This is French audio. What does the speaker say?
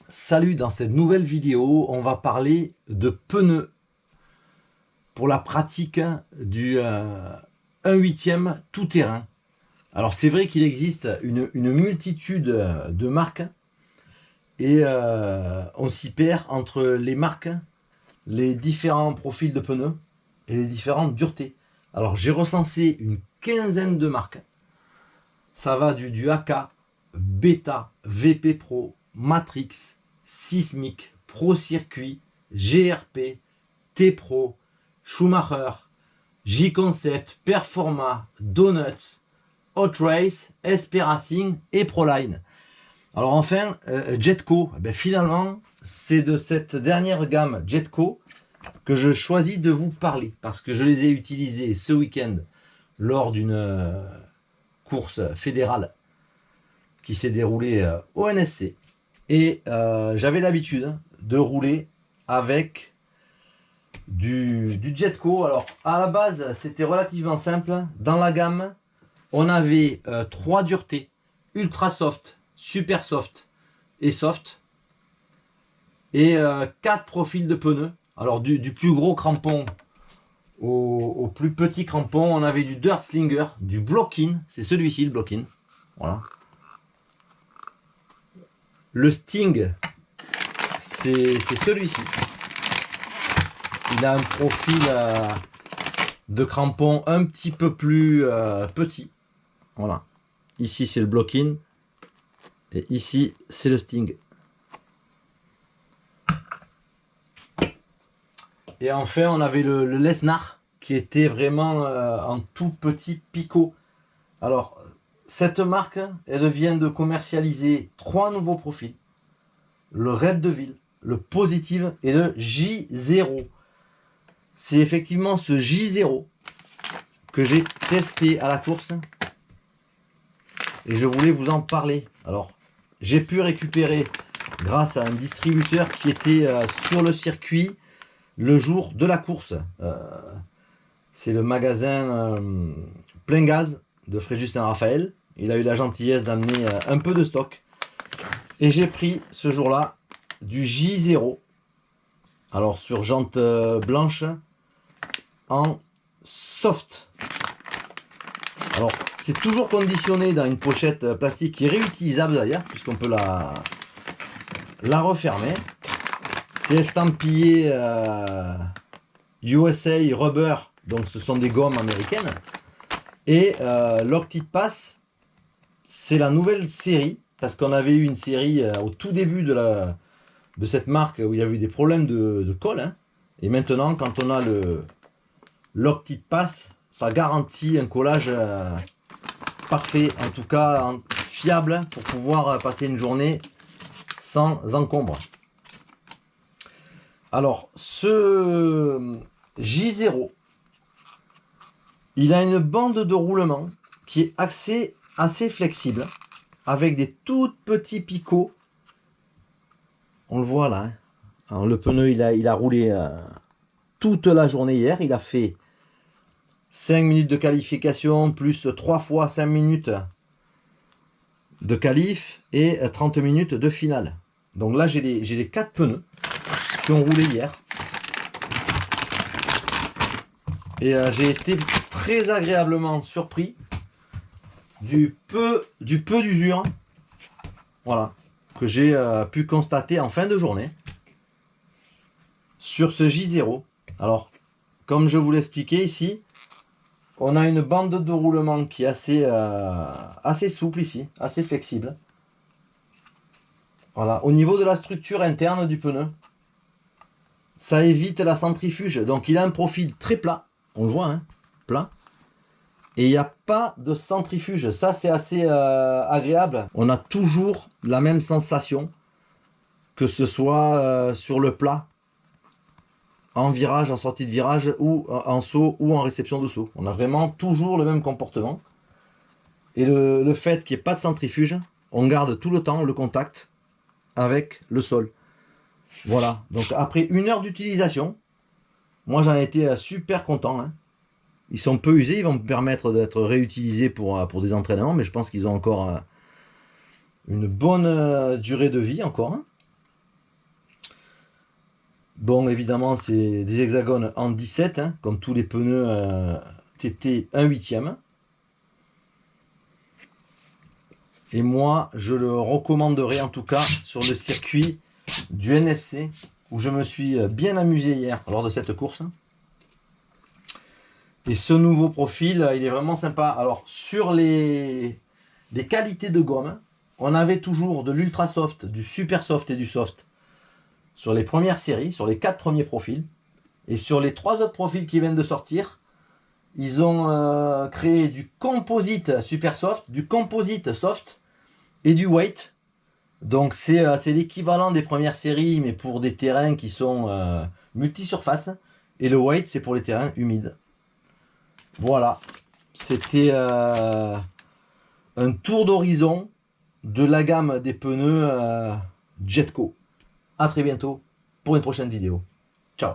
Salut, dans cette nouvelle vidéo, on va parler de pneus pour la pratique du 1/8 tout-terrain. Alors c'est vrai qu'il existe une multitude de marques et on s'y perd entre les marques, les différents profils de pneus et les différentes duretés. Alors j'ai recensé une quinzaine de marques. Ça va du AK, Beta, VP Pro, Matrix, Sismic, Pro Circuit, GRP, T-Pro, Schumacher, J-Concept, Performa, Donuts, Hot Race, SP Racing et Proline. Alors enfin, Jetco, finalement, c'est de cette dernière gamme Jetco que je choisis de vous parler parce que je les ai utilisés ce week-end lors d'une course fédérale qui s'est déroulée au NSC. Et j'avais l'habitude de rouler avec du Jetco. Alors à la base c'était relativement simple. Dans la gamme on avait 3 duretés: ultra soft, super soft et soft, et 4 profils de pneus. Alors du plus gros crampon au plus petit crampon, on avait du Dirt Slinger, du Block-in, c'est celui-ci le Block-in, voilà. Le Sting, c'est celui-ci. Il a un profil de crampon un petit peu plus petit. Voilà. Ici c'est le Block-in et ici c'est le Sting. Et enfin on avait le Lesnar qui était vraiment en tout petit picot. Alors cette marque, elle vient de commercialiser 3 nouveaux profils: le Red Devil, le Positive et le J0. C'est effectivement ce J0 que j'ai testé à la course et je voulais vous en parler. Alors j'ai pu récupérer grâce à un distributeur qui était sur le circuit le jour de la course. C'est le magasin Plein Gaz de Fréjus-Saint-Raphaël. Il a eu la gentillesse d'amener un peu de stock. Et j'ai pris ce jour-là du J0. Alors sur jante blanche en soft. Alors c'est toujours conditionné dans une pochette plastique qui est réutilisable d'ailleurs, puisqu'on peut la refermer. C'est estampillé USA Rubber, donc ce sont des gommes américaines. Et l'Octitpass, c'est la nouvelle série, parce qu'on avait eu une série au tout début de cette marque où il y avait eu des problèmes de colle. Hein. Et maintenant, quand on a l'Octitpass, ça garantit un collage parfait, en tout cas fiable, pour pouvoir passer une journée sans encombre. Alors, ce J0, il a une bande de roulement qui est assez flexible, avec des tout petits picots. On le voit là. Hein. Alors, le pneu, il a roulé toute la journée hier. Il a fait 5 minutes de qualification, plus 3 fois 5 minutes de qualif et 30 minutes de finale. Donc là, j'ai les 4 pneus qui ont roulé hier. Et j'ai été très agréablement surpris du peu d'usure, voilà, que j'ai pu constater en fin de journée sur ce J0. Alors, comme je vous l'expliquais ici, on a une bande de roulement qui est assez souple ici, assez flexible. Voilà, au niveau de la structure interne du pneu, ça évite la centrifuge. Donc il a un profil très plat, on le voit, hein, plat. Et il n'y a pas de centrifuge. Ça, c'est assez agréable. On a toujours la même sensation, que ce soit sur le plat, en virage, en sortie de virage, ou en saut, ou en réception de saut. On a vraiment toujours le même comportement. Et le fait qu'il n'y ait pas de centrifuge, on garde tout le temps le contact avec le sol. Voilà. Donc après 1 heure d'utilisation, moi j'en ai été super content. Hein. Ils sont peu usés, ils vont me permettre d'être réutilisés pour des entraînements, mais je pense qu'ils ont encore une bonne durée de vie encore. Hein. Bon, évidemment, c'est des hexagones en 17, hein, comme tous les pneus TT 1/8. Et moi, je le recommanderais en tout cas sur le circuit du NSC, où je me suis bien amusé hier lors de cette course. Et ce nouveau profil, il est vraiment sympa. Alors, sur les qualités de gomme, on avait toujours de l'ultra soft, du super soft et du soft sur les premières séries, sur les 4 premiers profils. Et sur les 3 autres profils qui viennent de sortir, ils ont créé du composite super soft, du composite soft et du weight. Donc c'est l'équivalent des premières séries, mais pour des terrains qui sont multi-surface. Et le weight, c'est pour les terrains humides. Voilà, c'était un tour d'horizon de la gamme des pneus Jetco. A très bientôt pour une prochaine vidéo. Ciao.